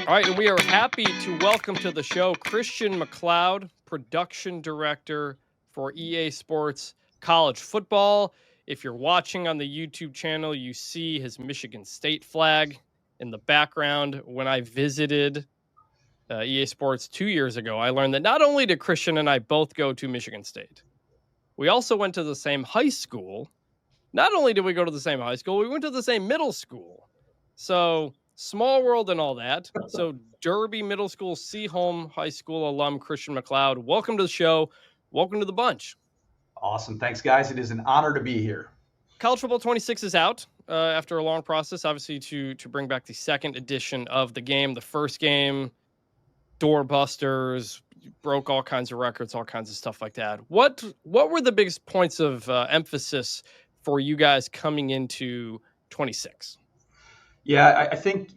All right, and we are happy to welcome to the show Christian McLeod, production director for EA Sports College Football. If you're watching on the YouTube channel, you see his Michigan State flag in the background. When I visited EA Sports 2 years ago, I learned that not only did Christian and I both go to Michigan State, we also went to the same high school. Not only did we go to the same high school, we went to the same middle school. So small world and all that. So Derby Middle School, Seaholm High School alum Christian McLeod, welcome to the show. Welcome to the bunch. Awesome. Thanks, guys. It is an honor to be here. College Football 26 is out after a long process, obviously, to bring back the second edition of the game. The first game, doorbusters, broke all kinds of records, all kinds of stuff like that. What were the biggest points of emphasis for you guys coming into 26? Yeah, I think,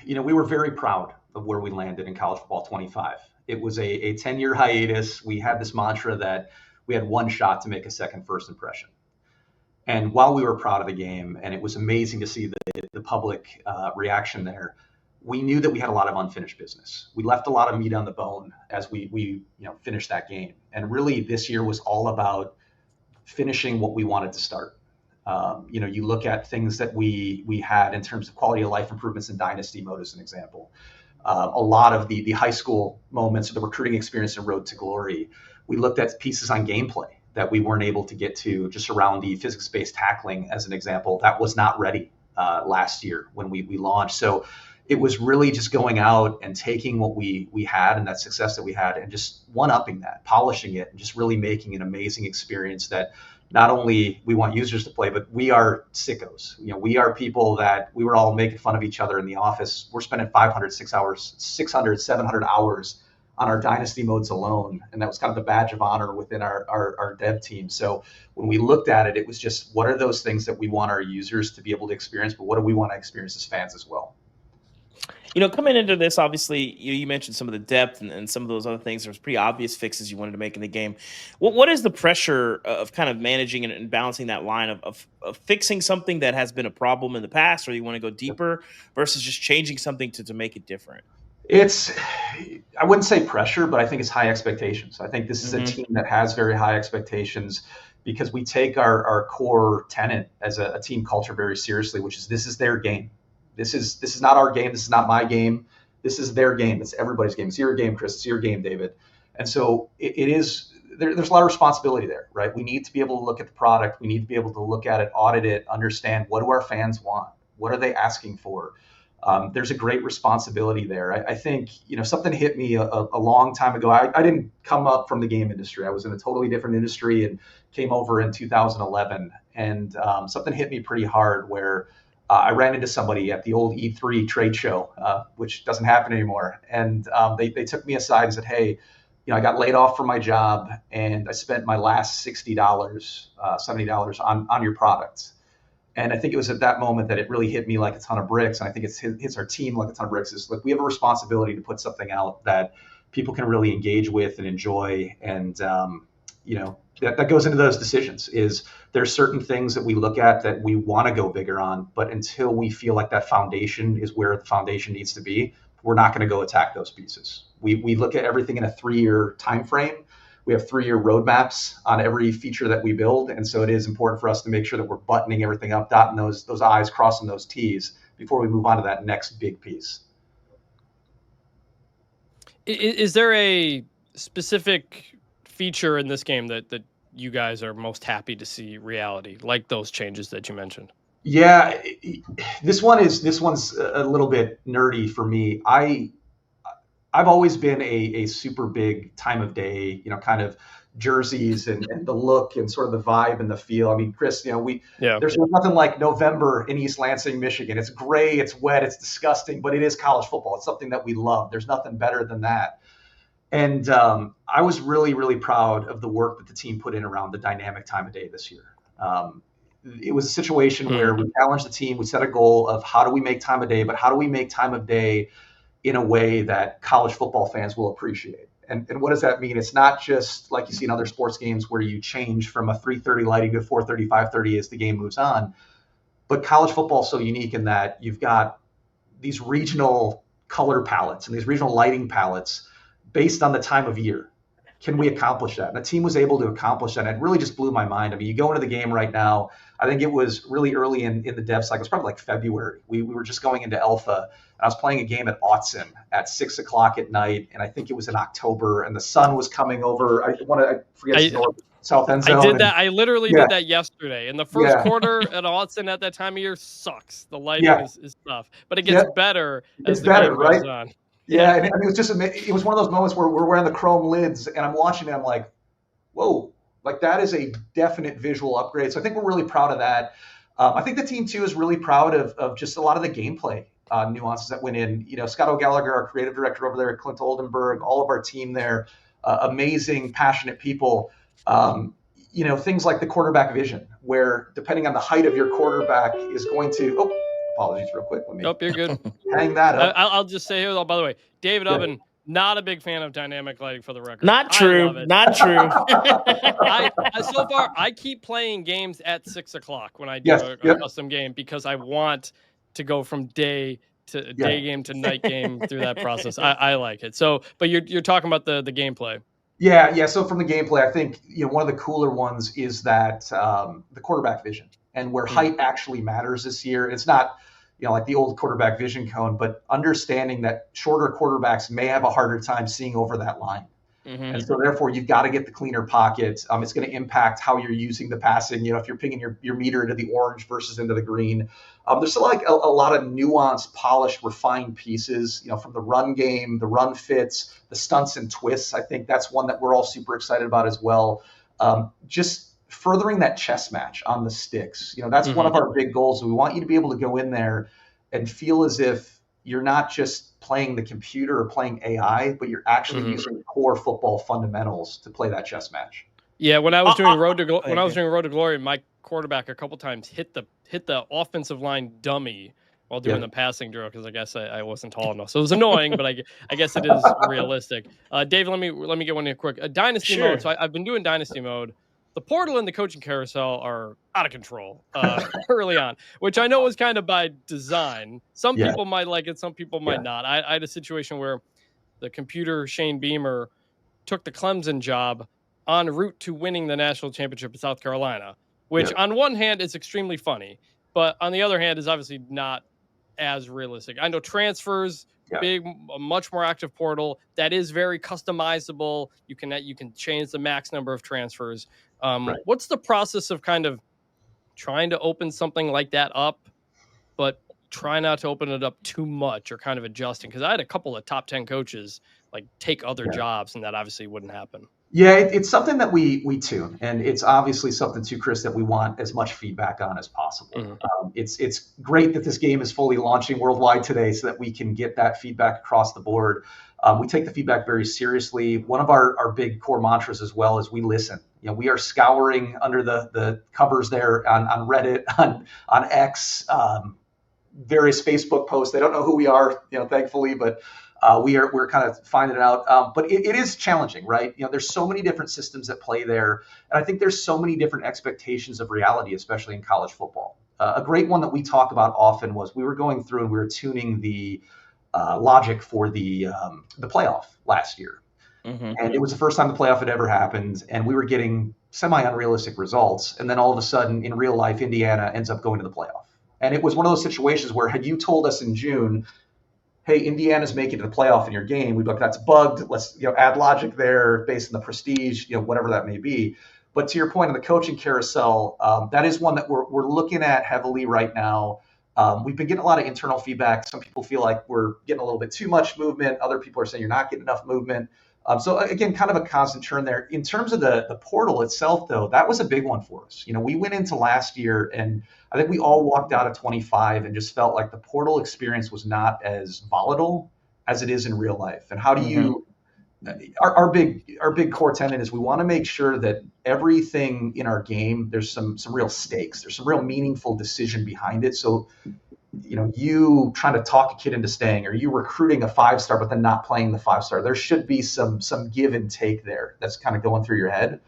we were very proud of where we landed in College Football 25. It was a 10-year hiatus. We had this mantra that we had one shot to make a second first impression. And while we were proud of the game, and it was amazing to see the public reaction there, we knew that we had a lot of unfinished business. We left a lot of meat on the bone as we finished that game. And really, this year was all about finishing what we wanted to start. You look at things that we had in terms of quality of life improvements in dynasty mode, as an example. A lot of the high school moments, or the recruiting experience in Road to Glory. We looked at pieces on gameplay that we weren't able to get to, just around the physics-based tackling, as an example. That was not ready last year when we launched. So it was really just going out and taking what we had and that success that we had and just one-upping that, polishing it, and just really making an amazing experience that not only we want users to play, but we are sickos. We are people that we were all making fun of each other in the office. We're spending 500, 600, 700 hours on our dynasty modes alone. And that was kind of the badge of honor within our dev team. So when we looked at it, it was just, what are those things that we want our users to be able to experience, but what do we want to experience as fans as well? Coming into this, obviously, you mentioned some of the depth and some of those other things. There's pretty obvious fixes you wanted to make in the game. What is the pressure of kind of managing and balancing that line of fixing something that has been a problem in the past, or you want to go deeper, versus just changing something to make it different? I wouldn't say pressure, but I think it's high expectations. I think this is a team that has very high expectations, because we take our core tenet as a team culture very seriously, which is this is their game. This is not our game. This is not my game. This is their game. It's everybody's game. It's your game, Chris. It's your game, David. And so it is. There's a lot of responsibility there, right? We need to be able to look at the product. We need to be able to look at it, audit it, understand what do our fans want? What are they asking for? There's a great responsibility there. I think something hit me a long time ago. I didn't come up from the game industry. I was in a totally different industry and came over in 2011. And something hit me pretty hard where I ran into somebody at the old E3 trade show, which doesn't happen anymore. And they took me aside and said, hey, I got laid off from my job and I spent my last $60, $70 on your products. And I think it was at that moment that it really hit me like a ton of bricks. And I think it hits our team like a ton of bricks. It's like we have a responsibility to put something out that people can really engage with and enjoy. And, that goes into those decisions. Is there's certain things that we look at that we want to go bigger on, but until we feel like that foundation is where the foundation needs to be, we're not going to go attack those pieces. We look at everything in a 3-year time frame. We have 3-year roadmaps on every feature that we build. And so it is important for us to make sure that we're buttoning everything up, dotting those I's, crossing those T's before we move on to that next big piece. Is there a specific feature in this game that you guys are most happy to see reality, like those changes that you mentioned? Yeah, this one's a little bit nerdy for me. I've always been a super big time of day, kind of jerseys and the look and sort of the vibe and the feel. I mean, Chris, there's nothing like November in East Lansing, Michigan. It's gray, it's wet, it's disgusting, but it is college football. It's something that we love. There's nothing better than that. And I was really, really proud of the work that the team put in around the dynamic time of day this year. It was a situation where we challenged the team. We set a goal of how do we make time of day, but how do we make time of day in a way that college football fans will appreciate? And what does that mean? It's not just like you see in other sports games where you change from a 3:30 lighting to 4:30, 5:30 as the game moves on. But college football is so unique in that you've got these regional color palettes and these regional lighting palettes based on the time of year. Can we accomplish that? And the team was able to accomplish that. And it really just blew my mind. I mean, you go into the game right now, I think it was really early in the dev cycle. It's probably like February. We were just going into alpha. And I was playing a game at Autzen at 6 o'clock at night. And I think it was in October. And the sun was coming over. I forget south end zone. I did that. I literally did that yesterday. And the first quarter at Autzen at that time of year sucks. The lighting is tough. But it gets better as the game goes on. Yeah, and it was just it was one of those moments where we're wearing the chrome lids, and I'm watching it. I'm like, whoa, like that is a definite visual upgrade. So I think we're really proud of that. I think the team too is really proud of just a lot of the gameplay nuances that went in. You know, Scott O'Gallagher, our creative director over there, Clint Oldenburg, all of our team there, amazing, passionate people. You know, things like the quarterback vision, where depending on the height of your quarterback is going to. Apologies real quick. Let me you're good. Hang that up. I'll just say here, by the way, David Ubben, not a big fan of dynamic lighting for the record. Not true. Not true. So far, I keep playing games at 6 o'clock when I do a custom game because I want to go from day game to night game through that process. I like it. So, but you're talking about the gameplay. Yeah. So from the gameplay, I think one of the cooler ones is that the quarterback vision and where height actually matters this year. It's not like the old quarterback vision cone, but understanding that shorter quarterbacks may have a harder time seeing over that line. Mm-hmm. And so therefore you've got to get the cleaner pocket. It's going to impact how you're using the passing. If you're picking your meter into the orange versus into the green, there's like a lot of nuanced, polished, refined pieces, from the run game, the run fits, the stunts and twists. I think that's one that we're all super excited about as well. Just furthering that chess match on the sticks. That's one of our big goals. We want you to be able to go in there and feel as if you're not just playing the computer or playing AI, but you're actually using core football fundamentals to play that chess match. Yeah, when I was doing Road to Glory, my quarterback a couple times hit the offensive line dummy while doing the passing drill because I guess I wasn't tall enough. So it was annoying, but I guess it is realistic. Dave, let me get one in quick. Dynasty mode. So I've been doing Dynasty mode. The portal and the coaching carousel are out of control early on, which I know is kind of by design. Some people might like it, some people might not. I had a situation where the computer Shane Beamer took the Clemson job en route to winning the national championship in South Carolina, which on one hand is extremely funny, but on the other hand is obviously not as realistic. I know transfers, a much more active portal that is very customizable. You can change the max number of transfers. What's the process of kind of trying to open something like that up, but try not to open it up too much or kind of adjusting? Because I had a couple of top 10 coaches like take other jobs, and that obviously wouldn't happen. Yeah, it's something that we tune, and it's obviously something too, Chris, that we want as much feedback on as possible. It's great that this game is fully launching worldwide today so that we can get that feedback across the board. We take the feedback very seriously. One of our big core mantras as well is we listen. We are scouring under the covers there on Reddit, on X, various Facebook posts. They don't know who we are, thankfully, but we're kind of finding it out. But it is challenging, right? There's so many different systems that play there. And I think there's so many different expectations of reality, especially in college football. A great one that we talk about often was we were going through and we were tuning the logic for the playoff last year. And it was the first time the playoff had ever happened. And we were getting semi-unrealistic results. And then all of a sudden, in real life, Indiana ends up going to the playoff. And it was one of those situations where had you told us in June, hey, Indiana's making it to the playoff in your game, we'd be like, that's bugged. Let's add logic there based on the prestige, whatever that may be. But to your point on the coaching carousel, that is one that we're looking at heavily right now. We've been getting a lot of internal feedback. Some people feel like we're getting a little bit too much movement. Other people are saying you're not getting enough movement. So again, kind of a constant churn there. In terms of the portal itself, though, that was a big one for us. We went into last year, and I think we all walked out of 25 and just felt like the portal experience was not as volatile as it is in real life. And how do you? Our big core tenet is we want to make sure that everything in our game, there's some real stakes. There's some real meaningful decision behind it. So, you trying to talk a kid into staying, or you recruiting a 5-star but then not playing the 5-star. There should be some give and take there. That's kind of going through your head.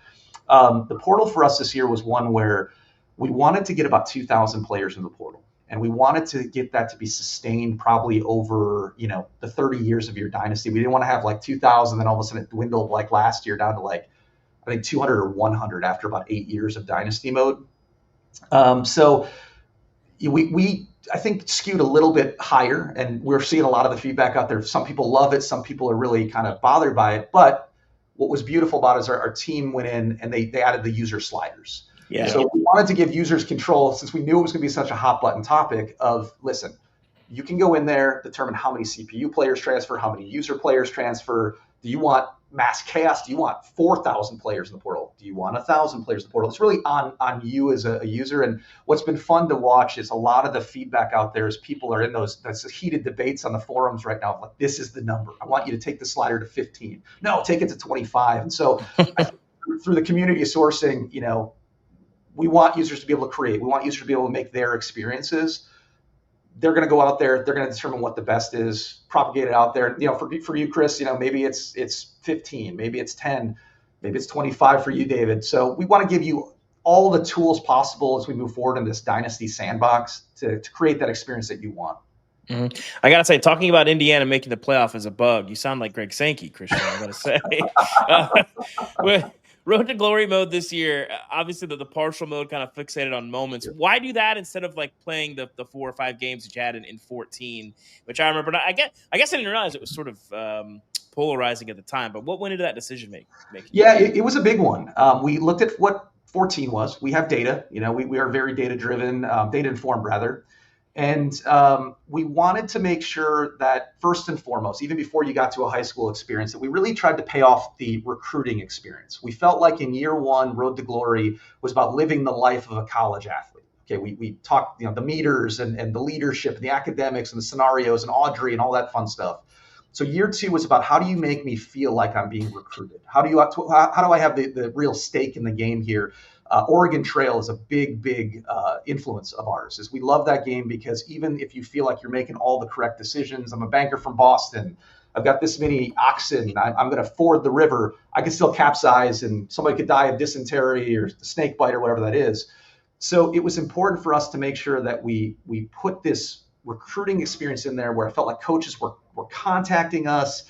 The portal for us this year was one where we wanted to get about 2,000 players in the portal. And we wanted to get that to be sustained probably over, the 30 years of your dynasty. We didn't want to have like 2,000, then all of a sudden it dwindled like last year down to like, I think 200 or 100 after about 8 years of dynasty mode. So we I think skewed a little bit higher, and we're seeing a lot of the feedback out there. Some people love it. Some people are really kind of bothered by it. But what was beautiful about it is our team went in and they added the user sliders. Yeah. So we wanted to give users control, since we knew it was going to be such a hot button topic of, listen, you can go in there, determine how many CPU players transfer, how many user players transfer. Do you want mass chaos? Do you want 4,000 players in the portal? Do you want 1,000 players in the portal? It's really on you as a user. And what's been fun to watch is a lot of the feedback out there is people are in that's heated debates on the forums right now. Like, this is the number. I want you to take the slider to 15. No, take it to 25. And so I think through the community sourcing, we want users to be able to create. We want users to be able to make their experiences. They're going to go out there. They're going to determine what the best is, propagate it out there. For you, Chris, maybe it's 15, maybe it's 10, maybe it's 25 for you, David. So we want to give you all the tools possible as we move forward in this dynasty sandbox to create that experience that you want. Mm-hmm. I got to say, talking about Indiana making the playoff is a bug. You sound like Greg Sankey, Christian, I got to say. Road to Glory mode this year, obviously the partial mode kind of fixated on moments. Why do that instead of like playing the 4 or 5 games that you had in 14, which I remember? I guess I didn't realize it was sort of polarizing at the time, but what went into that decision making? Yeah, it was a big one. We looked at what 14 was. We have data, we are very data driven, data informed rather. And we wanted to make sure that first and foremost, even before you got to a high school experience, that we really tried to pay off the recruiting experience. We felt like in year one, Road to Glory was about living the life of a college athlete. Okay, we talked, the meters and the leadership and the academics and the scenarios and Audrey and all that fun stuff. So year two was about, how do you make me feel like I'm being recruited? How do I have the real stake in the game here? Oregon Trail is a big influence of ours. Is we love that game because even if you feel like you're making all the correct decisions, I'm a banker from Boston, I've got this many oxen, I'm going to ford the river, I can still capsize and somebody could die of dysentery or snake bite or whatever that is. So it was important for us to make sure that we put this recruiting experience in there where I felt like coaches were contacting us.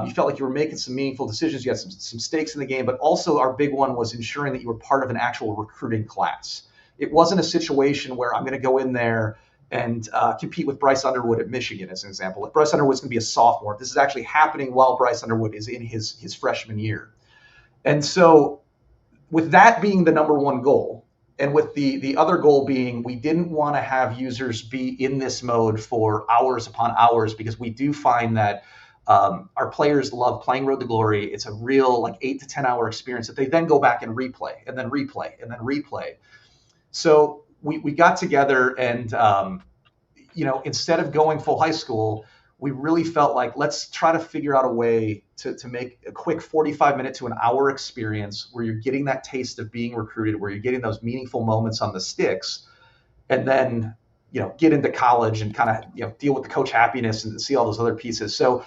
You felt like you were making some meaningful decisions. You had some stakes in the game, but also our big one was ensuring that you were part of an actual recruiting class. It wasn't a situation where I'm going to go in there and compete with Bryce Underwood at Michigan, as an example. Like, Bryce Underwood's going to be a sophomore. This is actually happening while Bryce Underwood is in his freshman year. And so with that being the number one goal, and with the other goal being, we didn't want to have users be in this mode for hours upon hours, because we do find that our players love playing Road to Glory. It's a real 8 to 10 hour experience that they then go back and replay and then replay and then replay. So we got together and, instead of going full high school, we really felt like, let's try to figure out a way to make a quick 45-minute to an hour experience where you're getting that taste of being recruited, where you're getting those meaningful moments on the sticks, and then, get into college and kind of, deal with the coach happiness and see all those other pieces. So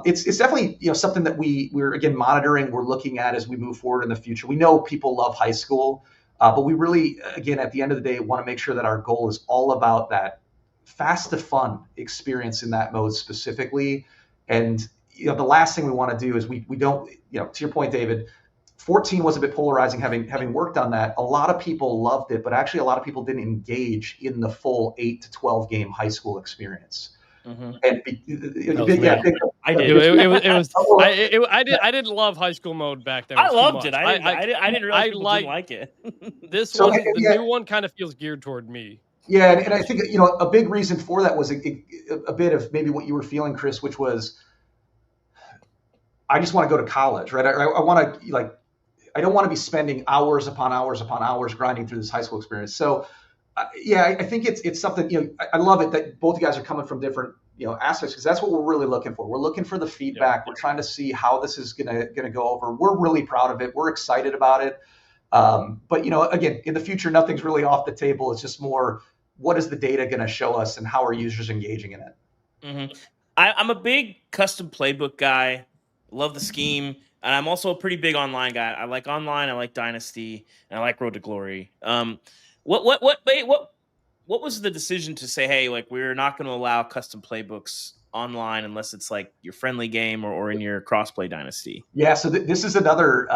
it's definitely, something that we're again monitoring, we're looking at as we move forward in the future. We know people love high school, but we really, again, at the end of the day, want to make sure that our goal is all about that fast to fun experience in that mode specifically. And the last thing we want to do is we don't, to your point, David, 14 was a bit polarizing. Having worked on that, a lot of people loved it, but actually a lot of people didn't engage in the full 8 to 12 game high school experience. Mm-hmm. And I did. I didn't love high school mode back then. I loved it. I didn't realize people didn't like it. The new one kind of feels geared toward me. Yeah, and I think a big reason for that was a bit of maybe what you were feeling, Chris, which was, I just want to go to college, right? I want to I don't want to be spending hours upon hours upon hours grinding through this high school experience. So, I think it's something, I love it that both you guys are coming from different, aspects, because that's what we're really looking for. We're looking for the feedback. Yeah. We're trying to see how this is gonna go over. We're really proud of it. We're excited about it. But, again, in the future, nothing's really off the table. It's just more, what is the data going to show us and how are users engaging in it? Mm-hmm. I'm a big custom playbook guy. Love the scheme. And I'm also a pretty big online guy. I like online. I like Dynasty, and I like Road to Glory. What what was the decision to say, hey, like we're not going to allow custom playbooks online unless it's like your friendly game or in your crossplay dynasty? Yeah, so this is another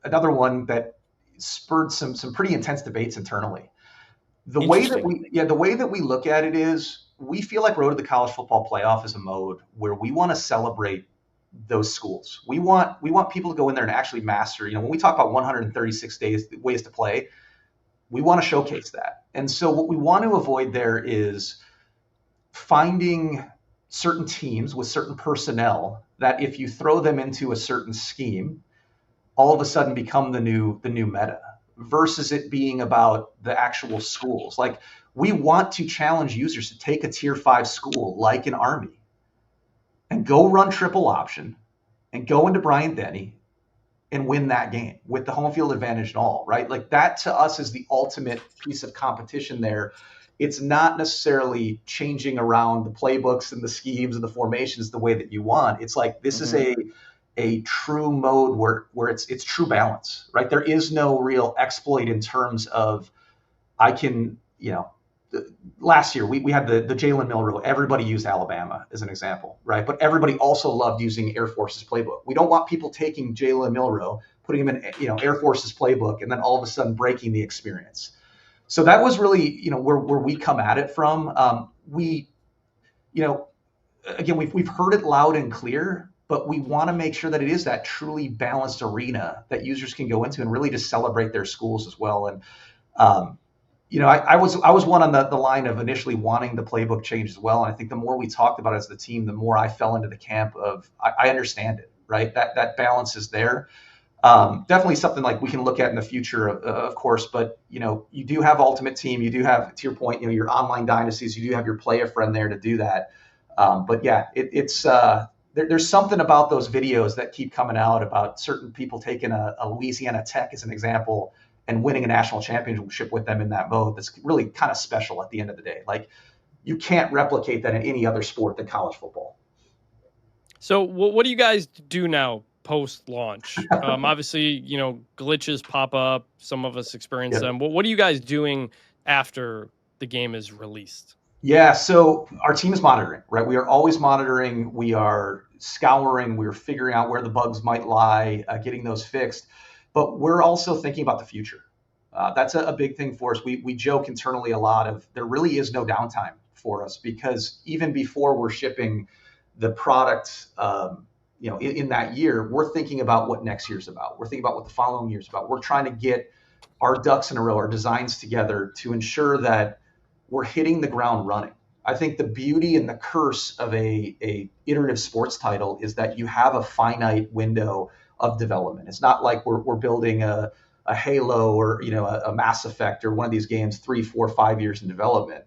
one that spurred some pretty intense debates internally. The way that Interesting. we look at it is we feel like Road to the College Football Playoff is a mode where we want to celebrate those schools. We want people to go in there and actually master. When we talk about 136 ways to play, we want to showcase that. And so what we want to avoid there is finding certain teams with certain personnel that if you throw them into a certain scheme, all of a sudden become the new meta, versus it being about the actual schools. Like, we want to challenge users to take a tier 5 school like an Army and go run triple option and go into Bryant-Denny and win that game with the home field advantage and all, right? Like, that to us is the ultimate piece of competition there. It's not necessarily changing around the playbooks and the schemes and the formations the way that you want. It's like, this is a true mode where it's true balance, right? There is no real exploit in terms of I can, last year we had the Jalen Milroe. Everybody used Alabama as an example, right? But everybody also loved using Air Force's playbook. We don't want people taking Jalen Milroe, putting him in Air Force's playbook, and then all of a sudden breaking the experience. So that was really where we come at it from. Again, we've heard it loud and clear, but we want to make sure that it is that truly balanced arena that users can go into and really just celebrate their schools as well. And I was one on the line of initially wanting the playbook change as well. And I think the more we talked about it as the team, the more I fell into the camp of I understand it, right? That balance is there. Definitely something like we can look at in the future, of course. But you do have Ultimate Team, you do have, to your point, your online dynasties, you do have your Play a Friend there to do that. But yeah, there's something about those videos that keep coming out about certain people taking a Louisiana Tech as an example and winning a national championship with them in that mode. That's really kind of special at the end of the day. Like, you can't replicate that in any other sport than college football. So what do you guys do now post-launch? Obviously, glitches pop up. Some of us experience them. What are you guys doing after the game is released? Yeah, so our team is monitoring, right? We are always monitoring. We are scouring. We're figuring out where the bugs might lie, getting those fixed. But we're also thinking about the future. That's a big thing for us. We joke internally a lot of there really is no downtime for us, because even before we're shipping the product, in that year, we're thinking about what next year's about. We're thinking about what the following year's about. We're trying to get our ducks in a row, our designs together to ensure that we're hitting the ground running. I think the beauty and the curse of a iterative sports title is that you have a finite window of development. It's not like we're building a Halo or a Mass Effect or one of these games 3, 4, 5 years in development.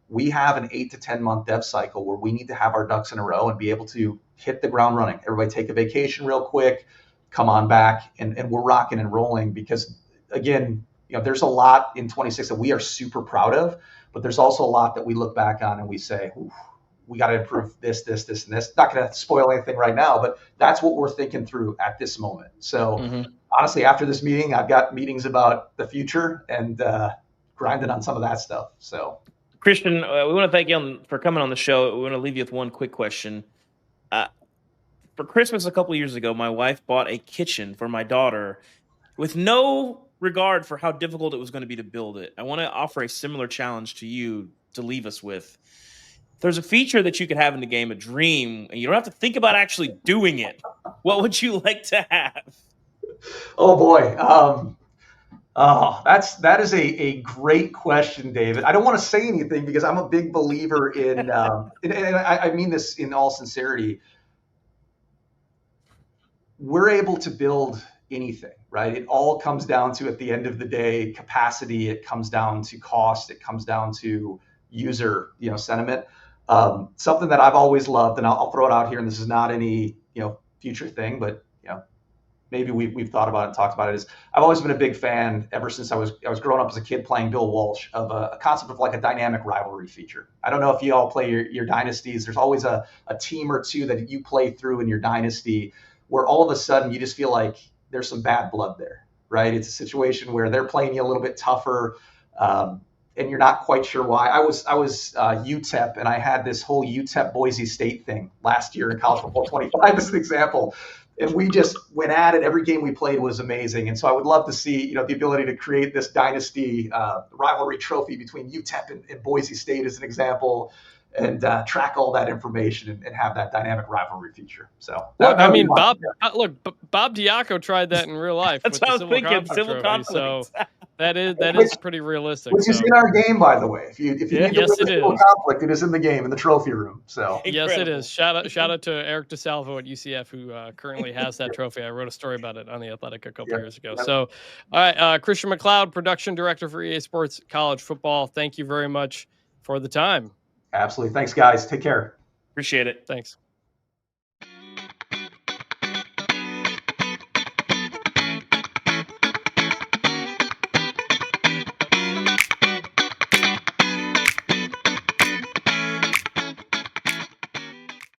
We have an 8 to 10 month dev cycle where we need to have our ducks in a row and be able to hit the ground running. Everybody take a vacation real quick, come on back, and we're rocking and rolling. Because again, there's a lot in 26 that we are super proud of, but there's also a lot that we look back on and we say, we got to improve this, and this. Not going to spoil anything right now, but that's what we're thinking through at this moment. So honestly, after this meeting, I've got meetings about the future and grinding on some of that stuff. So, Christian, we want to thank you for coming on the show. We want to leave you with one quick question. For Christmas a couple of years ago, my wife bought a kitchen for my daughter with no regard for how difficult it was going to be to build it. I want to offer a similar challenge to you to leave us with. There's a feature that you could have in the game, a dream, and you don't have to think about actually doing it. What would you like to have? Oh boy. That is a great question, David. I don't want to say anything because I'm a big believer in, and I mean this in all sincerity. We're able to build anything, right? It all comes down to, at the end of the day, capacity. It comes down to cost. It comes down to user, sentiment. Something that I've always loved, and I'll throw it out here, and this is not any, future thing, but maybe we've thought about it and talked about it, is I've always been a big fan ever since I was growing up as a kid playing Bill Walsh of a concept of like a dynamic rivalry feature. I don't know if you all play your dynasties. There's always a team or two that you play through in your dynasty where all of a sudden you just feel like there's some bad blood there, right? It's a situation where they're playing you a little bit tougher. and you're not quite sure why. I was UTEP, and I had this whole UTEP Boise State thing last year in college football 25 as an example. And we just went at it. Every game we played was amazing. And so I would love to see, the ability to create this dynasty rivalry trophy between UTEP and Boise State as an example, and track all that information and have that dynamic rivalry feature. So look, I mean, Bob Diaco tried that in real life. That's with what I the was thinking. Civil trophy, conflict. So that is pretty realistic. Which is in our game, by the way. If you need yes, it is. Conflict, it is in the game, in the trophy room. So yes, it is. Shout out to Eric DeSalvo at UCF, who currently has that trophy. I wrote a story about it on The Athletic a couple years ago. So, all right, Christian McLeod, production director for EA Sports College Football. Thank you very much for the time. Absolutely. Thanks, guys. Take care. Appreciate it. Thanks.